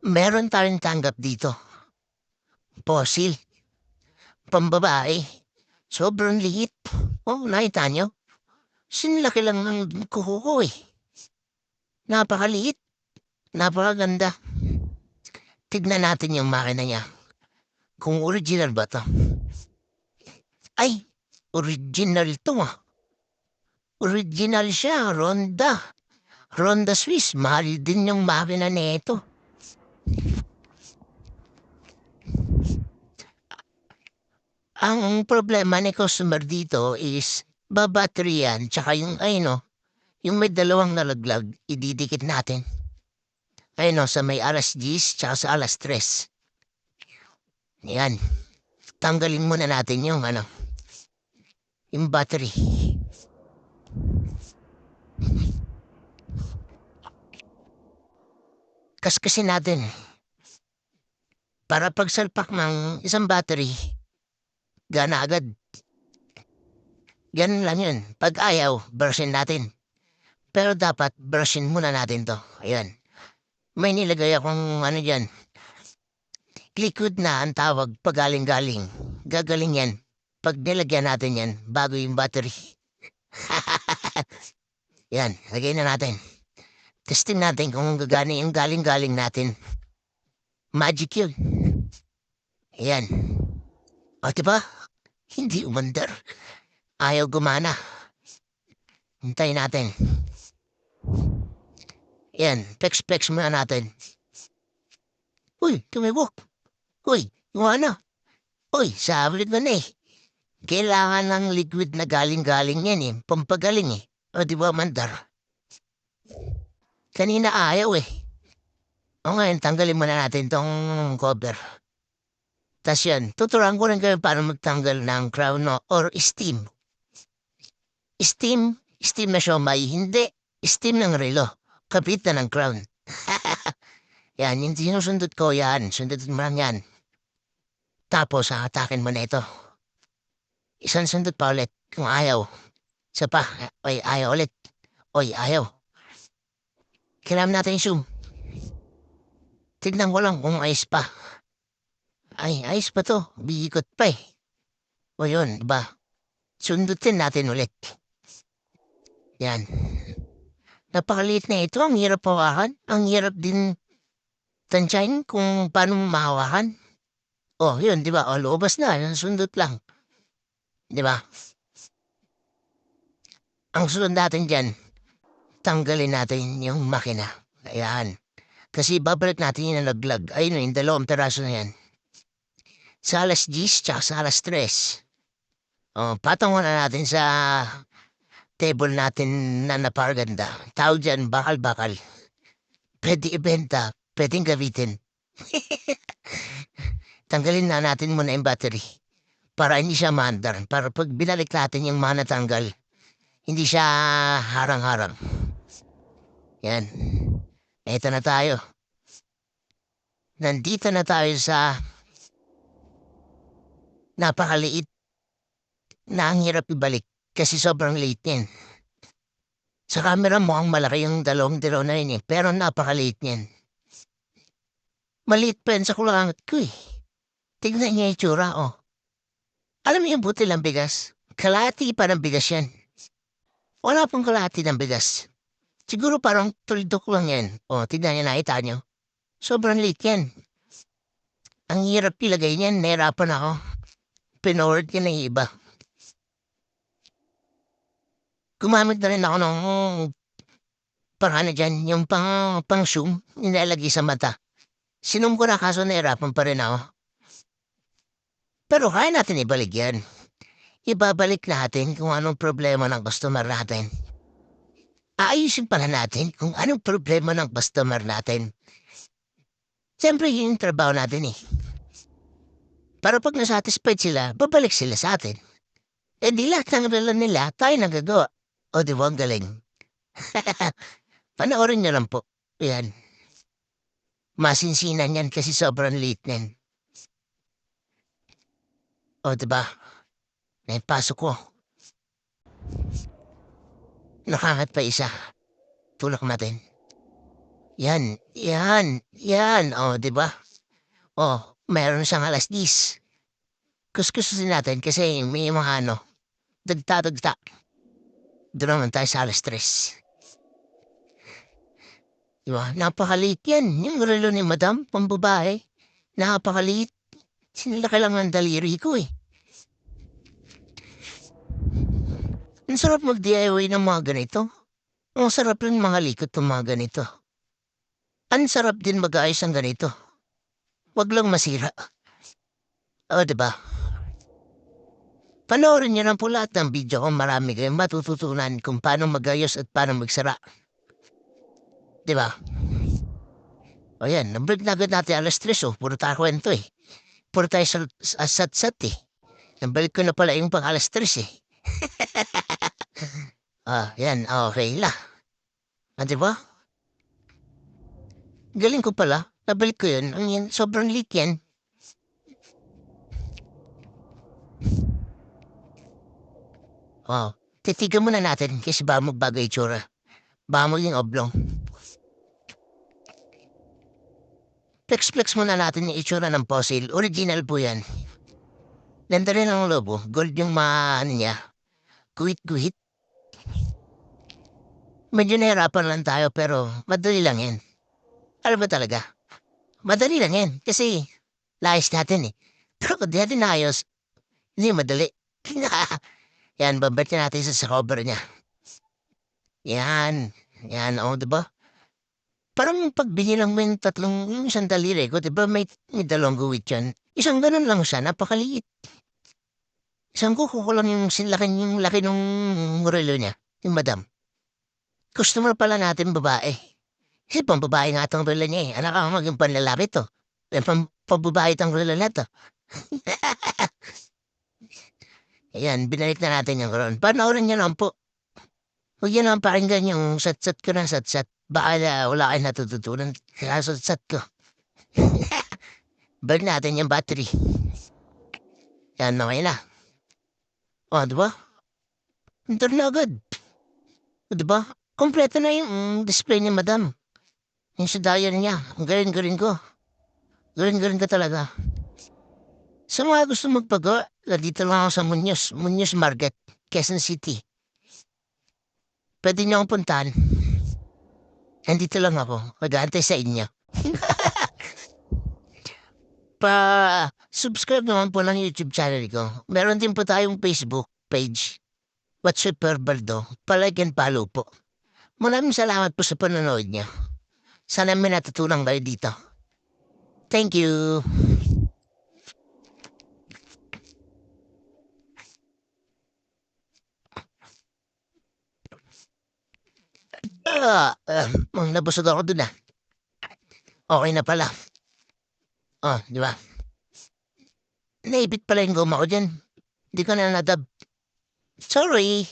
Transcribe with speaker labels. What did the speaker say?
Speaker 1: Meron tayong tanggap dito. Fossil. Pambabae. Sobrang liit. Oh, nakita nyo? Sinlaki lang ng kuko ko eh. Napakaliit. Napakaganda. Tignan natin yung makina niya. Kung original ba to? Ay, original to ah. Original siya, Ronda. Ronda Swiss, mahal din yung makina nito. Ang problema ni customer dito is babattery yan, tsaka yung ay no, yung may dalawang nalaglag, ididikit natin. Ay no, sa may alas 10 tsaka sa alas 3. Yan, tanggalin muna natin yung battery. Kaskasin natin para pagsalpak ng isang battery, gana agad. Ganun lang yun. Pag ayaw, brusin natin. Pero dapat brusin muna natin to. Ayan. May nilagay akong dyan. Liquid na ang tawag pag galing-galing. Gagaling yan. Pag nilagyan natin yan, bago yung battery. Yan, lagay na natin. Testing natin kung gagana yung galing-galing natin. Magic yun. Ayan. O diba? Hindi umandar. Ayaw gumana. Hintayin natin. Yan, pex-pex muna natin. Uy, tumibok. Uy, gumana. Uy, sabi ko na eh. Kailangan ng liquid na galing-galing yan eh. Pampagaling eh. O di ba, mandar? Kanina ayaw eh. O ngayon, tanggalin muna natin tong cover. Tas yan, tuturuan ko rin kayo paano magtanggal ng crown no, or steam. Steam na siomay, hindi. Steam ng relo. Kapitan ng crown. Yan, yung sinusundot ko yan. Sundutin mo lang yan. Tapos, atakin mo na ito. Isang sundot pa ulit kung ayaw. Isa pa, oy, ayaw ulit. Oy, ayaw. Kailangan natin yung zoom. Tignan ko lang kung ayos pa. Ay, ayos pa to. Biikot pa eh. O yun, diba? Sundutin natin ulit. Yan. Napakaliit na ito. Ang hirap hawakan. Ang hirap din tansyahin kung paano mahawakan. Oh, yun, di ba? O, lumabas na. Sundot lang. Di ba? Ang sunod natin dyan, tanggalin natin yung makina. Ayan. Kasi babalik natin yung nalaglag. Ayun, yung dalawang peraso na yan. Sa alas 10 tsaka sa alas 3. Oh, patungan na natin sa table natin na napakaganda. Tawag dyan, bakal-bakal. Pwede ibenta, pwedeng gamitin. Tanggalin na natin muna yung battery para hindi siya maandar. Para pag binalik natin yung mga natanggal, hindi siya harang-harang. Yan. Eto na tayo. Nandito na tayo sa napakaliit na ang hirap ibalik kasi sobrang liit yan. Sa camera mukhang malaki yung dalawang dilaw na yun eh, pero napakaliit yan. Maliit pa yan sa kulangat ko eh. Tignan niya yung tsura oh. Alam niyo yung butil ng bigas? Kalahati pa ng bigas yan. Wala pong kalahati ng bigas. Siguro parang tuldok lang yan. O, tignan niya, nakita niyo. Sobrang liit yan. Ang hirap ilagay niyan, nahirapan ako. Pinorward ka ng iba. Gumamit na rin ako ng parang dyan, yung pang-zoom, nilalagay sa mata. Sinum ko na kaso nahirapan pa rin ako. Pero kaya natin ibalik yan. Ibabalik natin kung anong problema ng customer natin. Aayusin pala natin kung anong problema ng customer natin. Siyempre yun yung trabaho natin eh. Para pag nasatisfied sila, babalik sila sa atin. Eh di lahat ng relo nila, tayo nagagawa. O di ba ang galing? Panoorin niyo lang po. Yan. Masinsinan yan kasi sobrang liit niyan. O di ba? Naipasok ko. Nakakat pa isa. Tulak natin. Yan. Oh, 'di ba? Oh, meron siyang 10:00. Kuskusin natin kasi may mga ano, dagta-dagta. Doon naman tayo sa 3:00. 'Di ba? Napakaliit yan, yung relo ni madam, pambabae. Napakaliit. Sinlaki lang ng daliri ko, eh. Ang sarap mag-DIY ng mga ganito. Ang sarap rin mangalikot ng mga ganito. Ang sarap din mag-ayos ng ganito. 'Wag lang masira. Oh, 'di ba? Panoorin niyo lang po lahat ng video ko, marami kayong matututunan kung paano mag-ayos at paano magsara, 'di ba? O yan, na-break na agad natin 3:00, oh, puro tayo kuwento, eh. Puro tayo sat-sat, eh. Nabalik ko na pala yung pang 3:00, eh. Yan, okey na. 'Di ba? Galing ko pala, nabalik ko yun, ang yan sobrang liit yan. Titigan muna natin kasi baka magbago itsura, baka maging oblong. Flex muna natin yung itsura ng fossil, original po yan. Ganda rin ang lobo, gold yung ano niya, guhit-guhit. Medyo nahirapan lang tayo pero madali lang yan. Alam mo talaga, madali lang yan kasi layas natin, eh. Pero kung di natin naayos, hindi madali. Yan, babalik natin sa cover niya. Yan, oh, 'di ba? Parang 'pag binilang mo yung yung isang daliri ko, 'di ba may dalawang guhit yan. Isang gano'n lang siya, napakaliit. Isang kuko ko lang yung laki nung relo niya, yung madam. Customer pala natin babae. Kasi pambabae nga 'tong relo niya, eh. Akala ko maging panlalaki 'to, eh, pambabae 'tong relo na 'to. Ayan, binalik na natin yung ron. Panoorin niyo lang po. Huwag niyo naman pakinggan yung sat-sat ko na sat-sat. Baka wala kayong natututunan sa sat-sat ko. Balik natin yung battery. Yan, okey na. Oh, 'di ba? Andun na agad. Oh, 'di ba? Kumpleto na yung display ni madam. Yung sa dial niya. Ang galing-galing ko. Galing-galing ko talaga. Sa mga gusto magpagawa, dito lang ako sa Muñoz Market, Quezon City. Puwede niyo akong puntahan. Nandito lang ako, mag-aantay sa inyo. Pa-subscribe naman po ng YouTube channel ko. Meron din po tayong Facebook page, What's Super Baldo. Pa-like and follow po. Maraming salamat po sa panonood niyo. Sana may natutunan kayo dito. Thank you. Nabusog ako dun, ah. Okey na pala. Oh, 'di ba? Naipit pala yung guma ko diyan. Di ko na nadab. Sorry.